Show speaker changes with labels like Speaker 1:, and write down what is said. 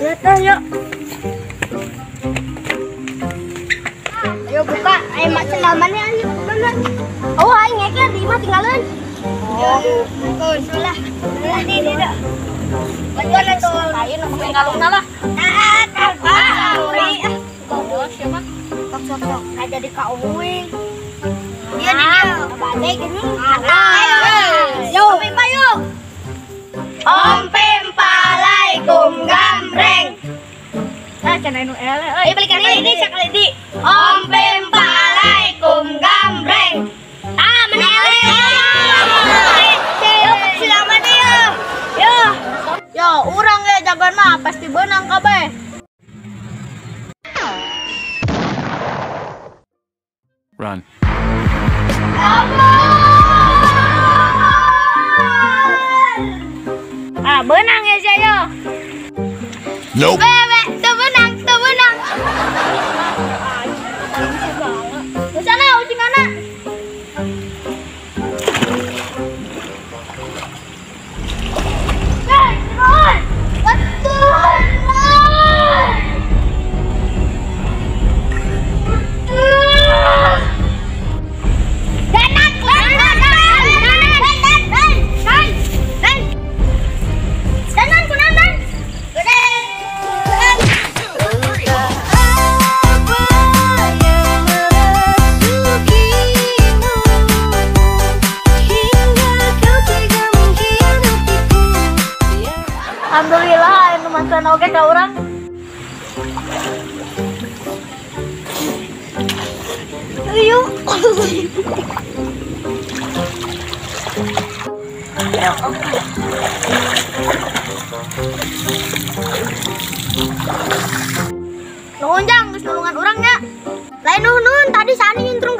Speaker 1: Lihat dah, yuk. Ayo buka, ayo mak selamannya ayo. Oh, ayo ngeker di mah tinggalin. Oh, betul, salah. Nanti dah. Betul itu. Ayo nunggu tinggalin lah. Oh, siapa? Sok-sok aja di kauwing. Dia di dia. Balik ini. Yo, Pimpa yuk. Om Pimpa Laikum gambreng. Cenai nu ele. Balik kali ini sekali di. Om Pimpa Laikum gambreng. Mana ele? Yo, selamat dia. Yo, urang ge jagoan mah pasti beunang kabeh.
Speaker 2: Run.
Speaker 1: Benang ya saya.
Speaker 2: Nope.
Speaker 1: Tuh benang. Di sana uji mana? Alhamdulillah, anu mantan oge ka urang. Ayo. Nuhun jang geus nulungan urangnya. Lain nuhun tadi sani nyuntrung